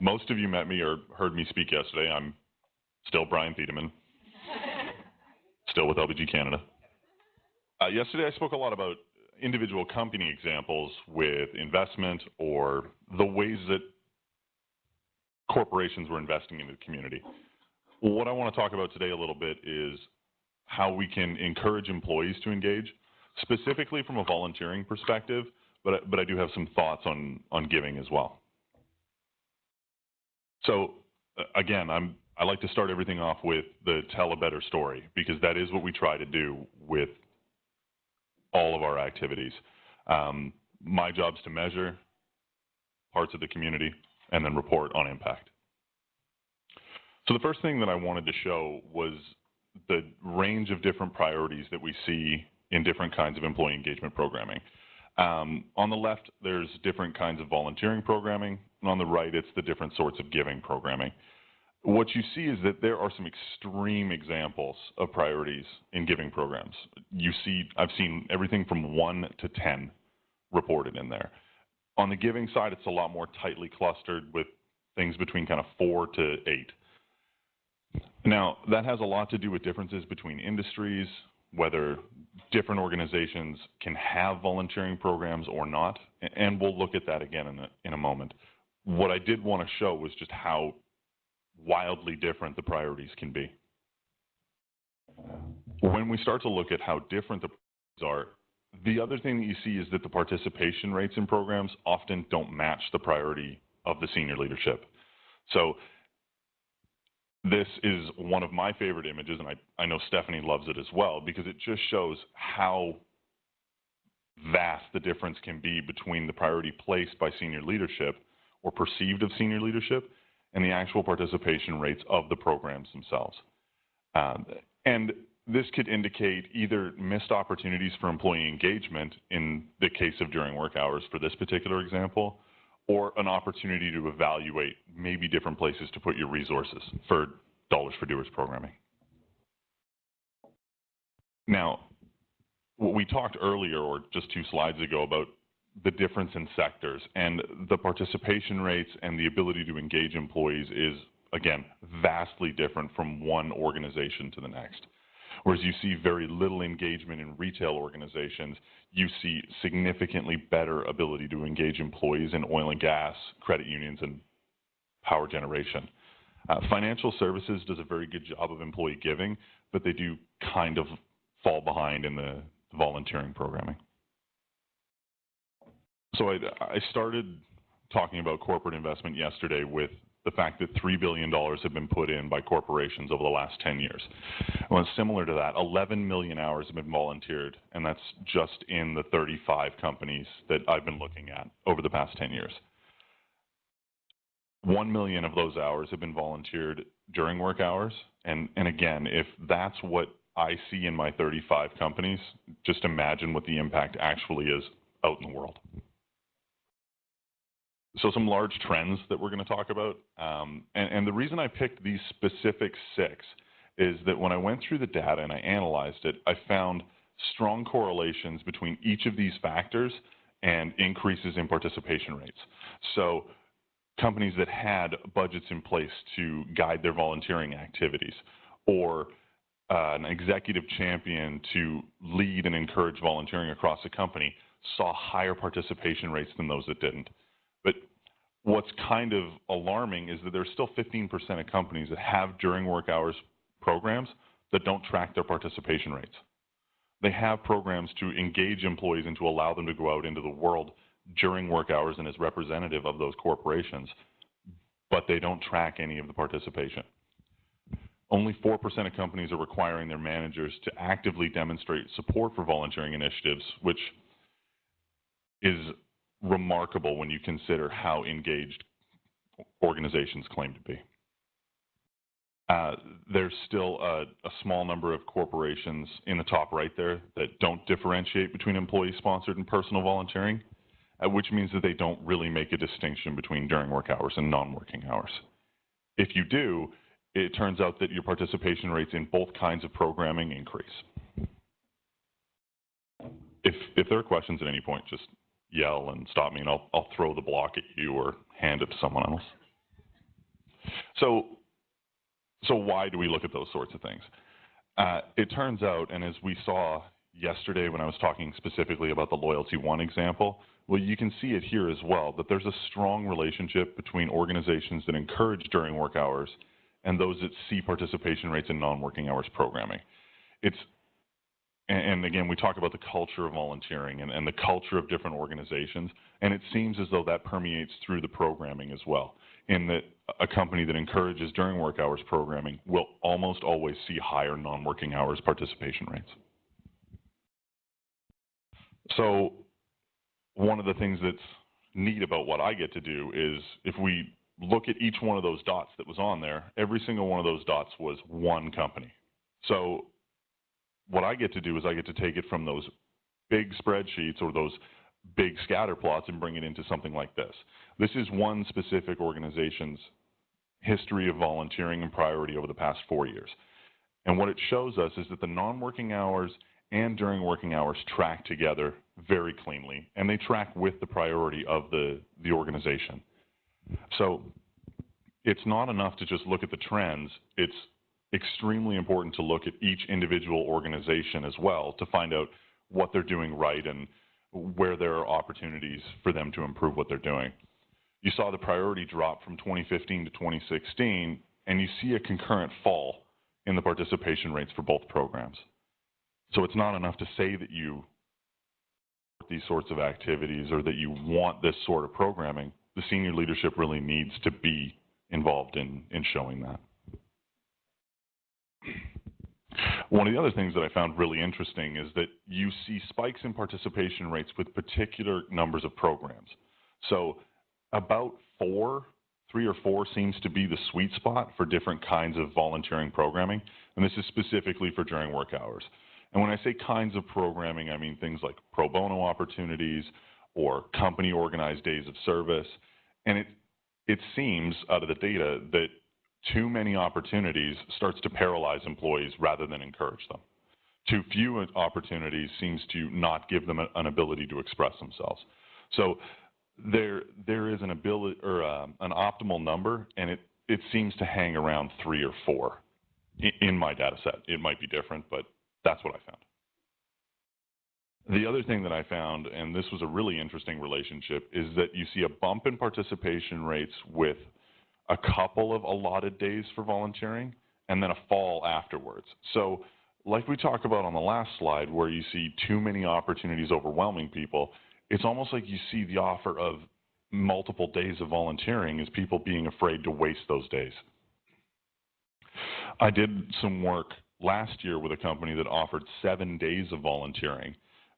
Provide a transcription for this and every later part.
Most of you met me or heard me speak yesterday. I'm still Bryan Thiedemann, still with LBG Canada. Yesterday I spoke a lot about individual company examples with investment or the ways that corporations were investing into the community. What I want to talk about today a little bit is how we can encourage employees to engage, specifically from a volunteering perspective, but I do have some thoughts on giving as well. So again, I like to start everything off with the tell a better story, because that is what we try to do with all of our activities. My job is to measure parts of the community and then report on impact. So the first thing that I wanted to show was the range of different priorities that we see in different kinds of employee engagement programming. On the left, there's different kinds of volunteering programming, and on the right, it's the different sorts of giving programming. What you see is that there are some extreme examples of priorities in giving programs. I've seen everything from 1 to 10 reported in there. On the giving side, it's a lot more tightly clustered with things between kind of 4 to 8. Now, that has a lot to do with differences between industries, whether different organizations can have volunteering programs or not, and we'll look at that again in a moment. What I did want to show was just how wildly different the priorities can be. When we start to look at how different the priorities are, the other thing that you see is that the participation rates in programs often don't match the priority of the senior leadership. So this is one of my favorite images, and I know Stephanie loves it as well, because it just shows how vast the difference can be between the priority placed by senior leadership or perceived of senior leadership and the actual participation rates of the programs themselves. And this could indicate either missed opportunities for employee engagement in the case of during work hours for this particular example, or an opportunity to evaluate maybe different places to put your resources for Dollars for Doers programming. Now, we talked earlier, or just 2 slides ago, about the difference in sectors, and the participation rates and the ability to engage employees is, again, vastly different from one organization to the next. Whereas you see very little engagement in retail organizations, you see significantly better ability to engage employees in oil and gas, credit unions, and power generation. Financial services does a very good job of employee giving, but they do kind of fall behind in the volunteering programming. So I started talking about corporate investment yesterday with the fact that $3 billion have been put in by corporations over the last 10 years. Well, similar to that, 11 million hours have been volunteered, and that's just in the 35 companies that I've been looking at over the past 10 years. 1 million of those hours have been volunteered during work hours, and again, if that's what I see in my 35 companies, just imagine what the impact actually is out in the world. So some large trends that we're going to talk about, and the reason I picked these specific 6 is that when I went through the data and I analyzed it, I found strong correlations between each of these factors and increases in participation rates. So companies that had budgets in place to guide their volunteering activities, or an executive champion to lead and encourage volunteering across the company, saw higher participation rates than those that didn't. But what's kind of alarming is that there's still 15% of companies that have during work hours programs that don't track their participation rates. They have programs to engage employees and to allow them to go out into the world during work hours and as representative of those corporations, but they don't track any of the participation. Only 4% of companies are requiring their managers to actively demonstrate support for volunteering initiatives, which is remarkable when you consider how engaged organizations claim to be. There's still a small number of corporations in the top right there that don't differentiate between employee-sponsored and personal volunteering, which means that they don't really make a distinction between during work hours and non-working hours. If you do, it turns out that your participation rates in both kinds of programming increase. If there are questions at any point, just yell and stop me, and I'll throw the block at you or hand it to someone else. So why do we look at those sorts of things? It turns out, and as we saw yesterday when I was talking specifically about the Loyalty One example, well, you can see it here as well, that there's a strong relationship between organizations that encourage during work hours and those that see participation rates in non-working hours programming. And again, we talk about the culture of volunteering and the culture of different organizations, and it seems as though that permeates through the programming as well, in that a company that encourages during work hours programming will almost always see higher non-working hours participation rates. So one of the things that's neat about what I get to do is if we look at each one of those dots that was on there, every single one of those dots was one company. So what I get to do is I get to take it from those big spreadsheets or those big scatter plots and bring it into something like this. This is one specific organization's history of volunteering and priority over the past 4 years. And what it shows us is that the non-working hours and during working hours track together very cleanly, and they track with the priority of the organization. So it's not enough to just look at the trends. It's extremely important to look at each individual organization as well to find out what they're doing right and where there are opportunities for them to improve what they're doing. You saw the priority drop from 2015 to 2016, and you see a concurrent fall in the participation rates for both programs. So it's not enough to say that you support these sorts of activities or that you want this sort of programming. The senior leadership really needs to be involved in showing that. One of the other things that I found really interesting is that you see spikes in participation rates with particular numbers of programs. So about 3 or 4 seems to be the sweet spot for different kinds of volunteering programming, and this is specifically for during work hours. And when I say kinds of programming, I mean things like pro bono opportunities or company organized days of service. And it seems out of the data that too many opportunities starts to paralyze employees rather than encourage them. Too few opportunities seems to not give them an ability to express themselves. So there is an ability or an optimal number, and it seems to hang around 3 or 4 in my data set. It might be different, but that's what I found. The other thing that I found, and this was a really interesting relationship, is that you see a bump in participation rates with a couple of allotted days for volunteering and then a fall afterwards. So like we talked about on the last slide where you see too many opportunities overwhelming people, it's almost like you see the offer of multiple days of volunteering as people being afraid to waste those days. I did some work last year with a company that offered 7 days of volunteering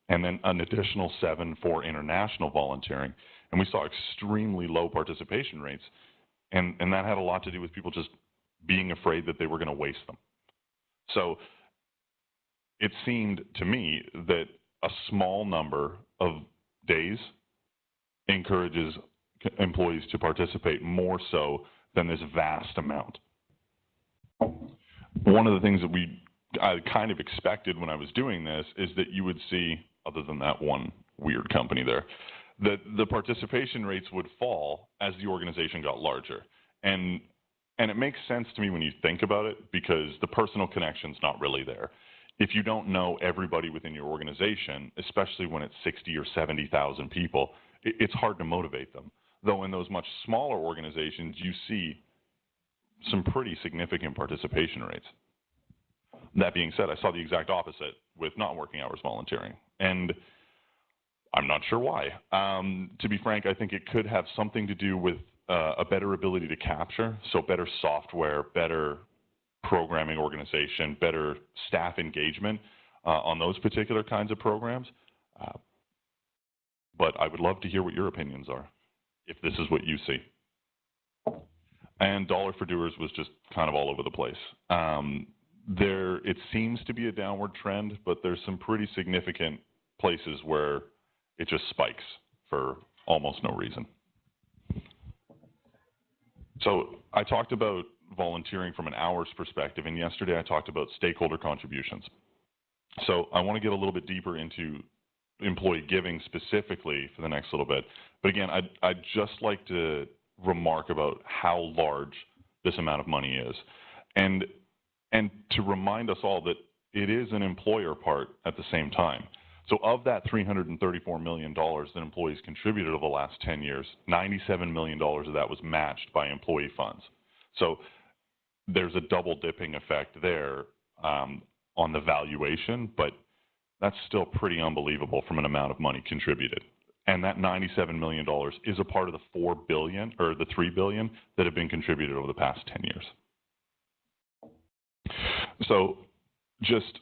and then an additional 7 for international volunteering. And we saw extremely low participation rates. And that had a lot to do with people just being afraid that they were going to waste them. So it seemed to me that a small number of days encourages employees to participate more so than this vast amount. One of the things that I kind of expected when I was doing this is that you would see, other than that one weird company there, that the participation rates would fall as the organization got larger. And it makes sense to me when you think about it because the personal connection's not really there. If you don't know everybody within your organization, especially when it's 60 or 70,000 people, it's hard to motivate them. Though in those much smaller organizations, you see some pretty significant participation rates. That being said, I saw the exact opposite with not working hours volunteering. And I'm not sure why. To be frank, I think it could have something to do with a better ability to capture, so better software, better programming organization, better staff engagement on those particular kinds of programs. But I would love to hear what your opinions are, if this is what you see. And Dollar for Doers was just kind of all over the place. It seems to be a downward trend, but there's some pretty significant places where it just spikes for almost no reason. So I talked about volunteering from an hours perspective, and yesterday I talked about stakeholder contributions. So I want to get a little bit deeper into employee giving specifically for the next little bit. But again, I'd just like to remark about how large this amount of money is. And to remind us all that it is an employer part at the same time. So of that $334 million that employees contributed over the last 10 years, $97 million of that was matched by employee funds. So there's a double dipping effect there on the valuation, but that's still pretty unbelievable from an amount of money contributed. And that $97 million is a part of the $4 billion or the $3 billion that have been contributed over the past 10 years. So just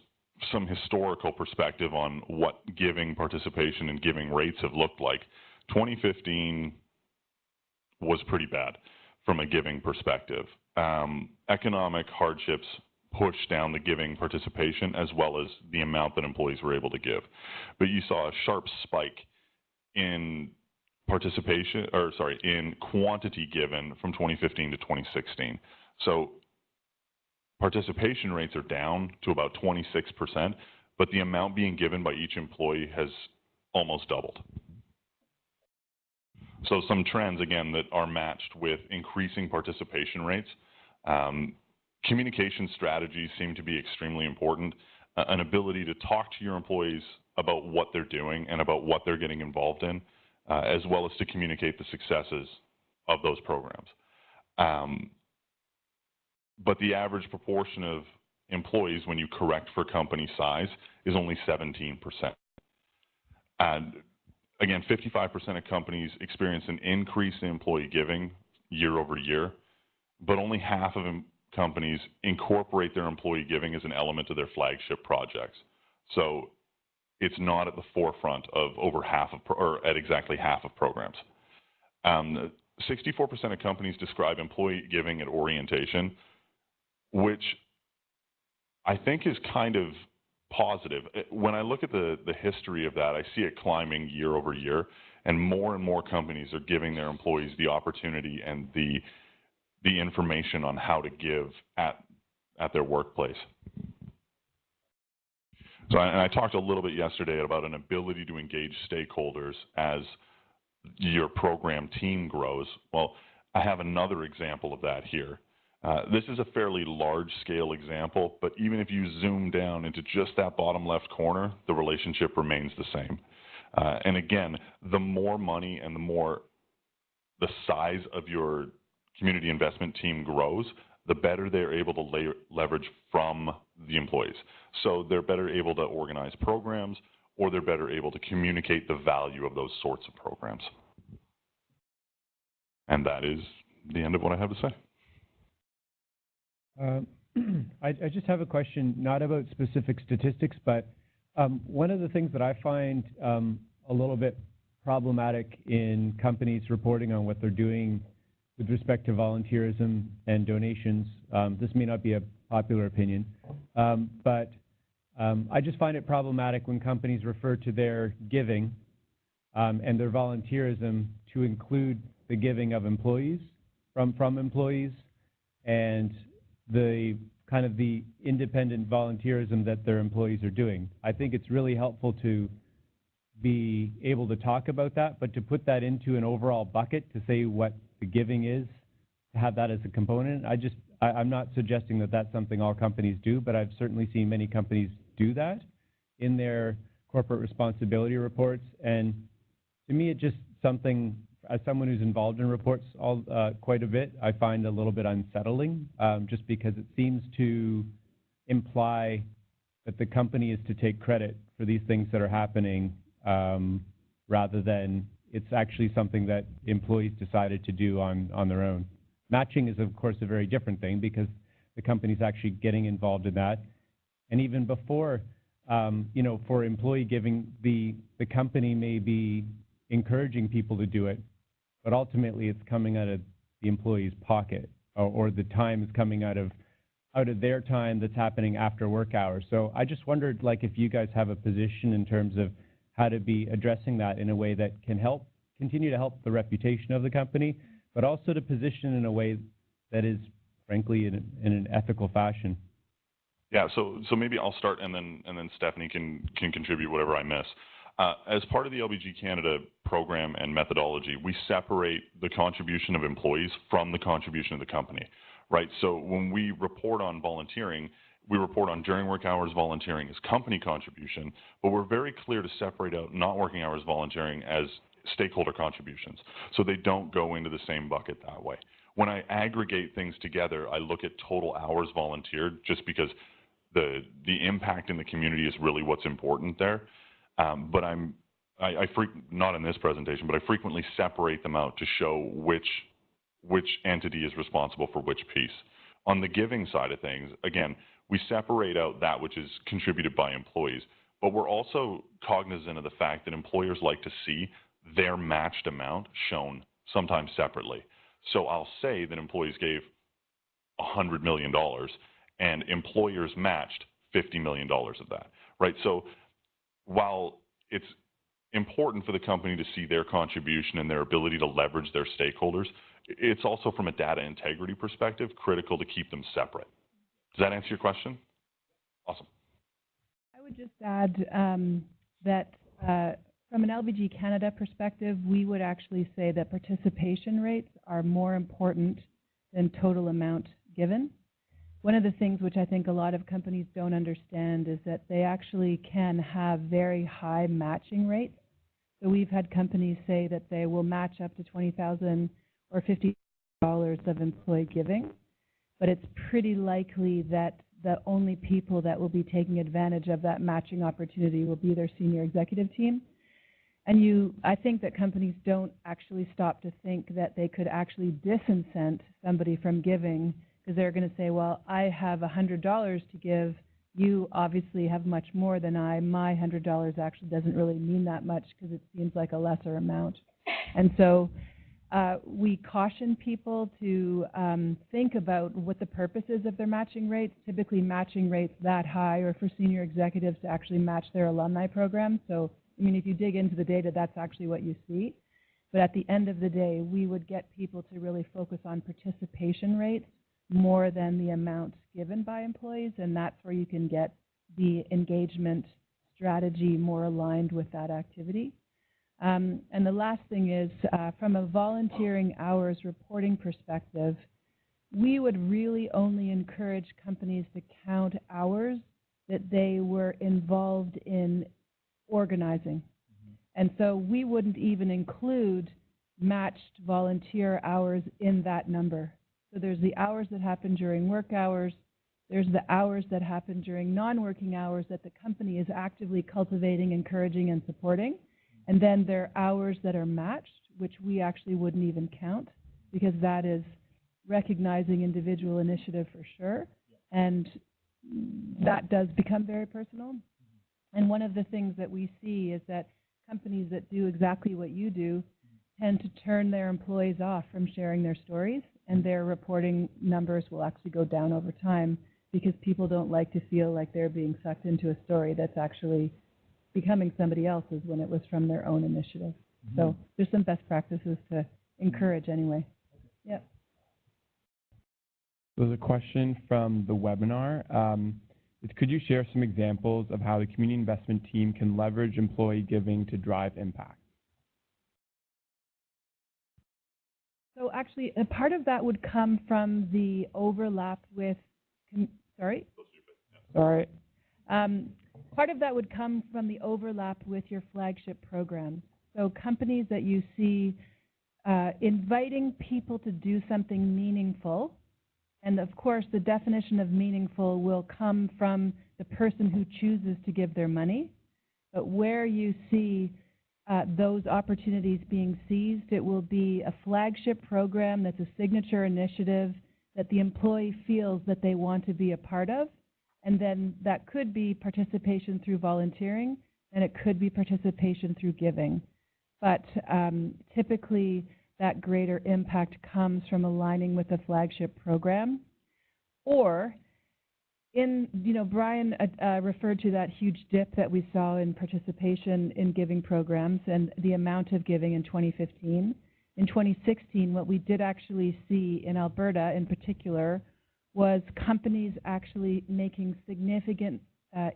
some historical perspective on what giving participation and giving rates have looked like. 2015 was pretty bad from a giving perspective. Economic hardships pushed down the giving participation as well as the amount that employees were able to give. But you saw a sharp spike in in quantity given from 2015 to 2016. So participation rates are down to about 26%, but the amount being given by each employee has almost doubled. So some trends, again, that are matched with increasing participation rates. Communication strategies seem to be extremely important. An ability to talk to your employees about what they're doing and about what they're getting involved in, as well as to communicate the successes of those programs. But the average proportion of employees, when you correct for company size, is only 17%. And again, 55% of companies experience an increase in employee giving year over year, but only half of companies incorporate their employee giving as an element of their flagship projects. So it's not at the forefront of over half of, or at exactly half of programs. 64% of companies describe employee giving at orientation, which I think is kind of positive. When I look at the history of that, I see it climbing year over year, and more companies are giving their employees the opportunity and the information on how to give at their workplace. So I talked a little bit yesterday about an ability to engage stakeholders as your program team grows. Well, I have another example of that here. This is a fairly large-scale example, but even if you zoom down into just that bottom left corner, the relationship remains the same. And again, the more money and the size of your community investment team grows, the better they're able to leverage from the employees. So they're better able to organize programs, or they're better able to communicate the value of those sorts of programs. And that is the end of what I have to say. I just have a question, not about specific statistics, but one of the things that I find a little bit problematic in companies reporting on what they're doing with respect to volunteerism and donations, this may not be a popular opinion, but I just find it problematic when companies refer to their giving and their volunteerism to include the giving of employees, from employees, and the kind of the independent volunteerism that their employees are doing. I think it's really helpful to be able to talk about that, but to put that into an overall bucket to say what the giving is, to have that as a component, I'm not suggesting that that's something all companies do, but I've certainly seen many companies do that in their corporate responsibility reports. And to me, it's just something, as someone who's involved in reports quite a bit, I find a little bit unsettling, just because it seems to imply that the company is to take credit for these things that are happening, rather than it's actually something that employees decided to do on their own. Matching is, of course, a very different thing because the company's actually getting involved in that. And even before, for employee giving, the company may be encouraging people to do it, but ultimately it's coming out of the employee's pocket, or the time is coming out of their time that's happening after work hours. So I just wondered, if you guys have a position in terms of how to be addressing that in a way that can continue to help the reputation of the company, but also to position in a way that is, frankly, in an ethical fashion. Yeah, so maybe I'll start, and then Stephanie can contribute whatever I miss. As part of the LBG Canada program and methodology, we separate the contribution of employees from the contribution of the company, right? So when we report on volunteering, we report on during work hours volunteering as company contribution, but we're very clear to separate out not working hours volunteering as stakeholder contributions. So they don't go into the same bucket that way. When I aggregate things together, I look at total hours volunteered just because the impact in the community is really what's important there. But not in this presentation, but I frequently separate them out to show which entity is responsible for which piece. On the giving side of things, again, we separate out that which is contributed by employees, but we're also cognizant of the fact that employers like to see their matched amount shown sometimes separately. So I'll say that employees gave $100 million and employers matched $50 million of that, right? So while it's important for the company to see their contribution and their ability to leverage their stakeholders, it's also from a data integrity perspective critical to keep them separate. Does that answer your question? Awesome. I would just add that from an LBG Canada perspective, we would actually say that participation rates are more important than total amount given. One of the things which I think a lot of companies don't understand is that they actually can have very high matching rates. So we've had companies say that they will match up to $20,000 or $50 of employee giving, but it's pretty likely that the only people that will be taking advantage of that matching opportunity will be their senior executive team. And I think that companies don't actually stop to think that they could actually disincent somebody from giving, because they're going to say, well, I have $100 to give. You obviously have much more than I. My $100 actually doesn't really mean that much because it seems like a lesser amount. And so we caution people to think about what the purpose is of their matching rates. Typically matching rates that high or for senior executives to actually match their alumni program. So, I mean, if you dig into the data, that's actually what you see. But at the end of the day, we would get people to really focus on participation rates more than the amount given by employees, and that's where you can get the engagement strategy more aligned with that activity. And the last thing is, from a volunteering hours reporting perspective, we would really only encourage companies to count hours that they were involved in organizing. And so we wouldn't even include matched volunteer hours in that number. So there's the hours that happen during work hours, there's the hours that happen during non-working hours that the company is actively cultivating, encouraging, and supporting. And then there are hours that are matched, which we actually wouldn't even count, because that is recognizing individual initiative for sure. And that does become very personal. And one of the things that we see is that companies that do exactly what you do tend to turn their employees off from sharing their stories, and their reporting numbers will actually go down over time because people don't like to feel like they're being sucked into a story that's actually becoming somebody else's when it was from their own initiative. So there's some best practices to encourage anyway. Yep. There's a question from the webinar. Could you share some examples of how the community investment team can leverage employee giving to drive impact? So actually, a part of that would come from the overlap with, part of that would come from the overlap with your flagship programs. So companies that you see inviting people to do something meaningful, and of course the definition of meaningful will come from the person who chooses to give their money, but where you see those opportunities being seized, it will be a flagship program that's a signature initiative that the employee feels that they want to be a part of, and then that could be participation through volunteering, and it could be participation through giving. But typically that greater impact comes from aligning with the flagship program, or Bryan referred to that huge dip that we saw in participation in giving programs and the amount of giving in 2015. In 2016, what we did actually see in Alberta in particular was companies actually making significant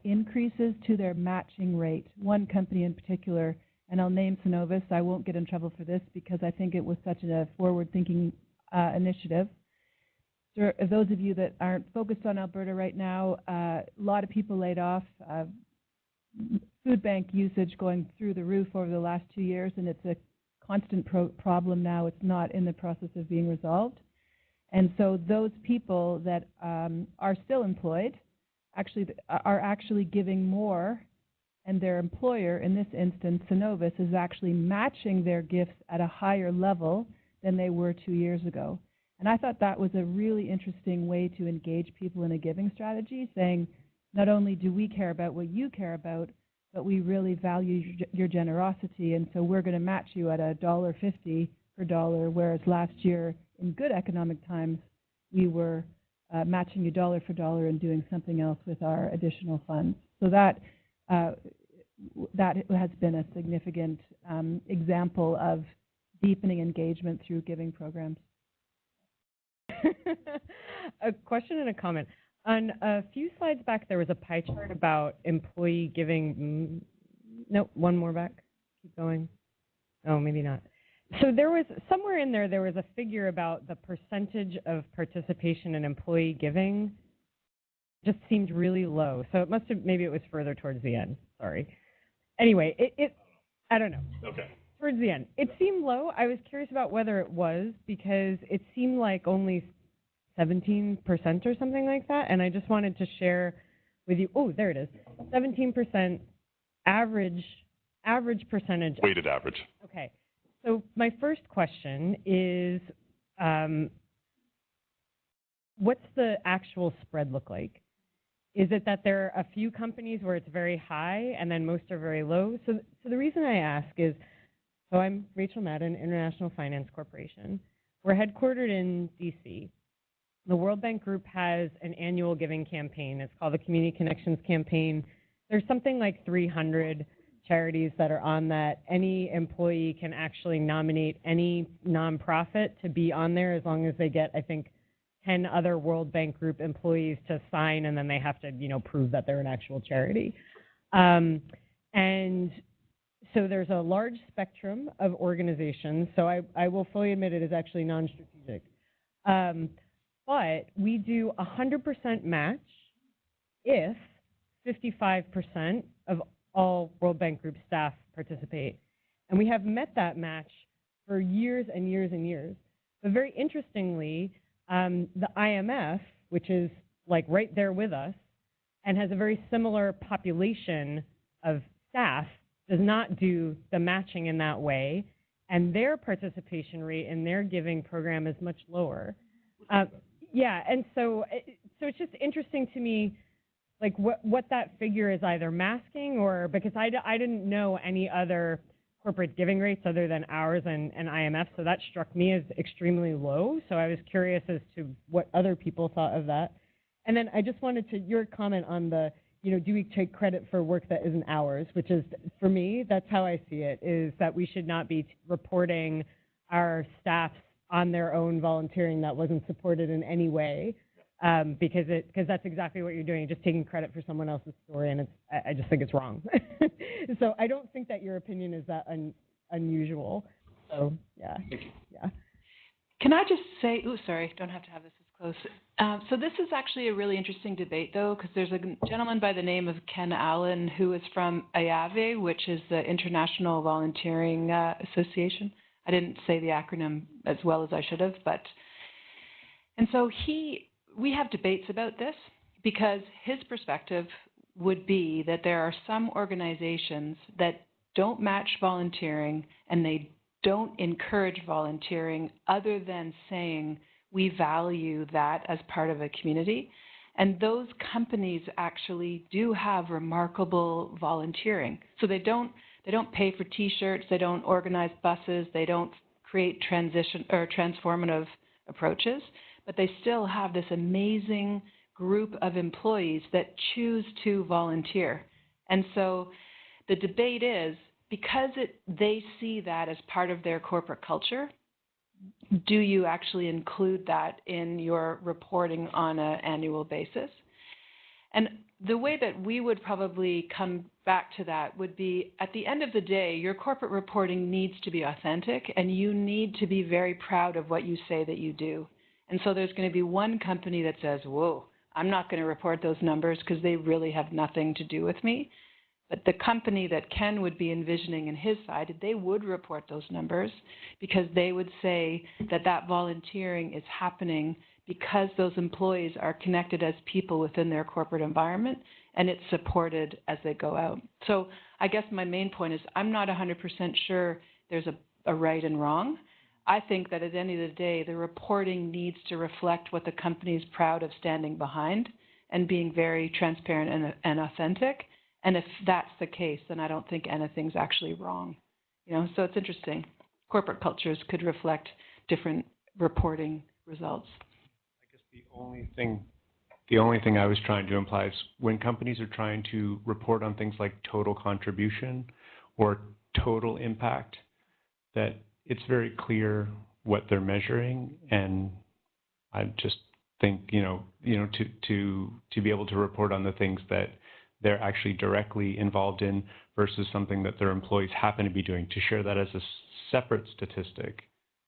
increases to their matching rate. One company in particular, and I'll name Synovus. I won't get in trouble for this because I think it was such a forward-thinking initiative. So those of you that aren't focused on Alberta right now, a lot of people laid off. Food bank usage going through the roof over the last 2 years, and it's a constant problem now. It's not in the process of being resolved. And so those people that are still employed are actually giving more, and their employer, in this instance, Synovus, is actually matching their gifts at a higher level than they were 2 years ago. And I thought that was a really interesting way to engage people in a giving strategy, saying, not only do we care about what you care about, but we really value your generosity, and so we're going to match you at $1.50 per dollar, whereas last year, in good economic times, we were matching you dollar for dollar and doing something else with our additional funds. So that has been a significant example of deepening engagement through giving programs. A question and a comment. On a few slides back, there was a pie chart about employee giving. No, one more back. Keep going. Oh, maybe not. So there was somewhere in there was a figure about the percentage of participation in employee giving. Just seemed really low. So it must have, maybe it was further towards the end. Sorry. Anyway, I don't know. Okay. Towards the end. It seemed low. I was curious about whether it was, because it seemed like only 17% or something like that, and I just wanted to share with you. Oh, there it is. 17% average percentage. Weighted average. Okay. So my first question is, what's the actual spread look like? Is it that there are a few companies where it's very high and then most are very low? So the reason I ask is, so I'm Rachel Madden, International Finance Corporation. We're headquartered in D.C. The World Bank Group has an annual giving campaign. It's called the Community Connections Campaign. There's something like 300 charities that are on that. Any employee can actually nominate any nonprofit to be on there as long as they get, I think, 10 other World Bank Group employees to sign, and then they have to, prove that they're an actual charity. And so there's a large spectrum of organizations. So I will fully admit it is actually non-strategic. But we do 100% match if 55% of all World Bank Group staff participate. And we have met that match for years and years and years. But very interestingly, the IMF, which is like right there with us and has a very similar population of staff, does not do the matching in that way, and their participation rate in their giving program is much lower. Yeah, and so it's just interesting to me, like what that figure is either masking, or because I didn't know any other corporate giving rates other than ours and IMF, so that struck me as extremely low. So I was curious as to what other people thought of that. And then I just wanted to, your comment on the, do we take credit for work that isn't ours, which is, for me, that's how I see it, is that we should not be reporting our staff on their own volunteering that wasn't supported in any way, because that's exactly what you're doing, just taking credit for someone else's story, and I just think it's wrong. So I don't think that your opinion is that unusual. So yeah. Can I just say, sorry, don't have to have this as close. So this is actually a really interesting debate, though, because there's a gentleman by the name of Ken Allen who is from IAVE, which is the International Volunteering Association. I didn't say the acronym as well as I should have, and so we have debates about this, because his perspective would be that there are some organizations that don't match volunteering and they don't encourage volunteering other than saying we value that as part of a community. And those companies actually do have remarkable volunteering. So they don't pay for T-shirts, they don't organize buses, they don't create transition or transformative approaches, but they still have this amazing group of employees that choose to volunteer. And so the debate is, because they see that as part of their corporate culture, do you actually include that in your reporting on an annual basis? And the way that we would probably come back to that would be, at the end of the day, your corporate reporting needs to be authentic, and you need to be very proud of what you say that you do. And so there's going to be one company that says, whoa, I'm not going to report those numbers because they really have nothing to do with me. But the company that Ken would be envisioning in his side, they would report those numbers because they would say that that volunteering is happening because those employees are connected as people within their corporate environment, and it's supported as they go out. So I guess my main point is I'm not 100% sure there's a right and wrong. I think that at the end of the day, the reporting needs to reflect what the company is proud of standing behind and being very transparent and authentic. And if that's the case, then I don't think anything's actually wrong. So it's interesting. Corporate cultures could reflect different reporting results. I guess the only thing I was trying to imply is when companies are trying to report on things like total contribution or total impact, that it's very clear what they're measuring, and I just think to be able to report on the things that they're actually directly involved in versus something that their employees happen to be doing, to share that as a separate statistic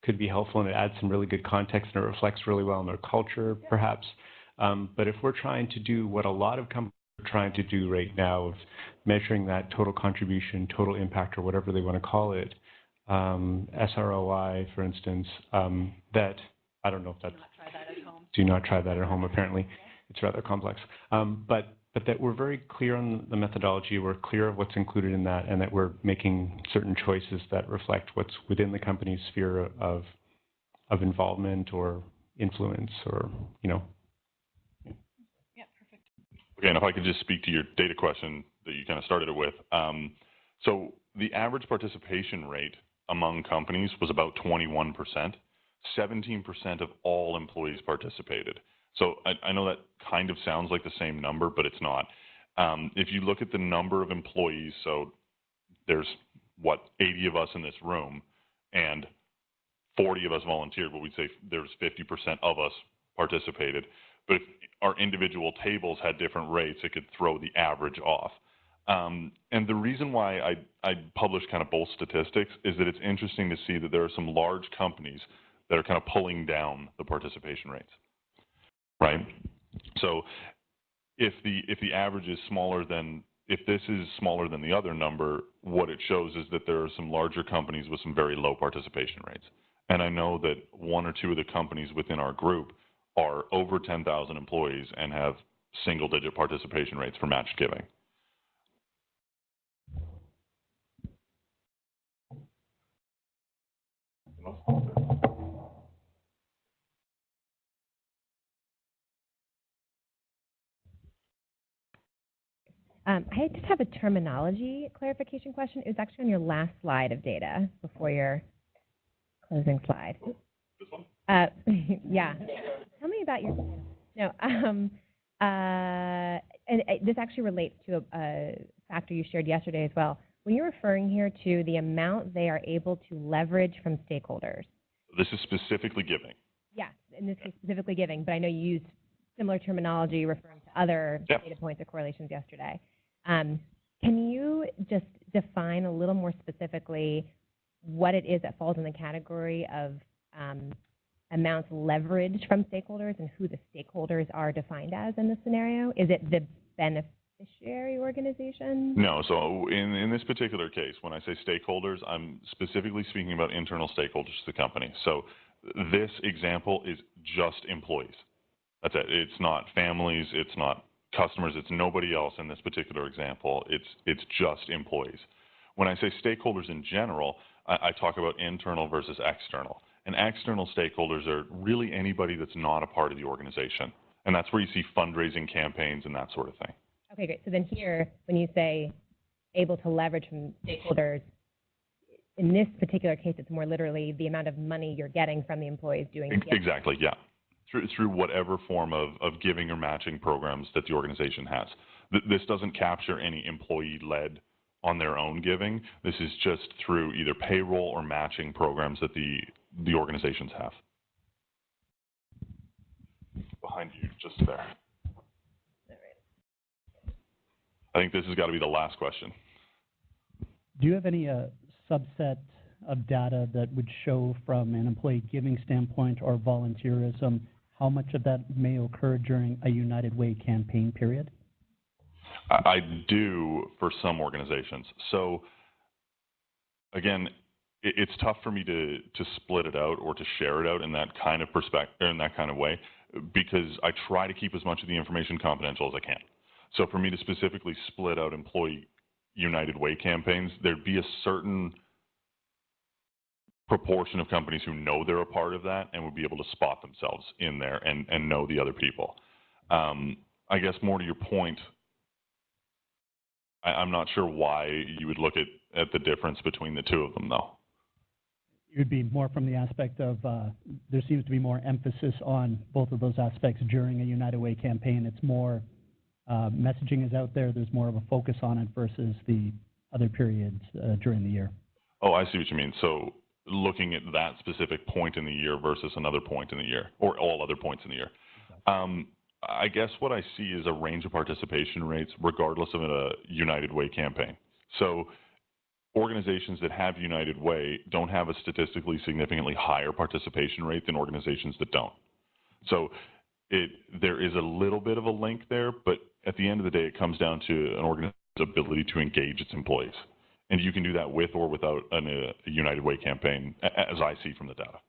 could be helpful, and it adds some really good context and it reflects really well in their culture, perhaps. But if we're trying to do what a lot of companies are trying to do right now of measuring that total contribution, total impact, or whatever they want to call it, SROI, for instance, that I don't know if that's... Do not try that at home, apparently. It's rather complex. But that we're very clear on the methodology, we're clear of what's included in that, and that we're making certain choices that reflect what's within the company's sphere of involvement or influence, or, Yeah, perfect. Okay, and if I could just speak to your data question that you kind of started it with. So the average participation rate among companies was about 21%. 17% of all employees participated. So I know that kind of sounds like the same number, but it's not. If you look at the number of employees, so there's, 80 of us in this room, and 40 of us volunteered, but we'd say there's 50% of us participated. But if our individual tables had different rates, it could throw the average off. And the reason why I publish kind of both statistics is that it's interesting to see that there are some large companies that are kind of pulling down the participation rates. Right. So if the average is smaller than, if this is smaller than the other number, what it shows is that there are some larger companies with some very low participation rates. And I know that one or two of the companies within our group are over 10,000 employees and have single-digit participation rates for matched giving. I just have a terminology clarification question. It was actually on your last slide of data before your closing slide. This one? Yeah. Tell me about your... No. And this actually relates to a factor you shared yesterday as well. When you're referring here to the amount they are able to leverage from stakeholders. This is specifically giving. Yes, and this is specifically giving, but I know you used similar terminology referring to other data points or correlations yesterday. Can you just define a little more specifically what it is that falls in the category of amounts leveraged from stakeholders and who the stakeholders are defined as in this scenario? Is it the beneficiary organization? No, so in this particular case, when I say stakeholders, I'm specifically speaking about internal stakeholders to the company. So this example is just employees. That's it. It's not families, it's not customers, it's nobody else in this particular example. It's just employees. When I say stakeholders in general, I talk about internal versus external. And external stakeholders are really anybody that's not a part of the organization. And that's where you see fundraising campaigns and that sort of thing. Okay, great. So then here, when you say able to leverage from stakeholders, in this particular case, it's more literally the amount of money you're getting from the employees doing the giving. Exactly, yeah. Through whatever form of giving or matching programs that the organization has. This doesn't capture any employee-led on their own giving. This is just through either payroll or matching programs that the organizations have. Behind you, just there. I think this has got to be the last question. Do you have any subset of data that would show from an employee giving standpoint or volunteerism how much of that may occur during a United Way campaign period? I do for some organizations. So again, it's tough for me to split it out or to share it out in that kind of perspective, in that kind of way, because I try to keep as much of the information confidential as I can. So for me to specifically split out employee United Way campaigns, there'd be a certain proportion of companies who know they're a part of that and would be able to spot themselves in there and know the other people. I guess more to your point, I'm not sure why you would look at the difference between the two of them, though. It would be more from the aspect of there seems to be more emphasis on both of those aspects during a United Way campaign. It's more messaging is out there. There's more of a focus on it versus the other periods during the year. Oh, I see what you mean. So looking at that specific point in the year versus another point in the year, or all other points in the year. I guess what I see is a range of participation rates regardless of a United Way campaign. So organizations that have United Way don't have a statistically significantly higher participation rate than organizations that don't. So there is a little bit of a link there, but at the end of the day, it comes down to an organization's ability to engage its employees. And you can do that with or without a United Way campaign, as I see from the data.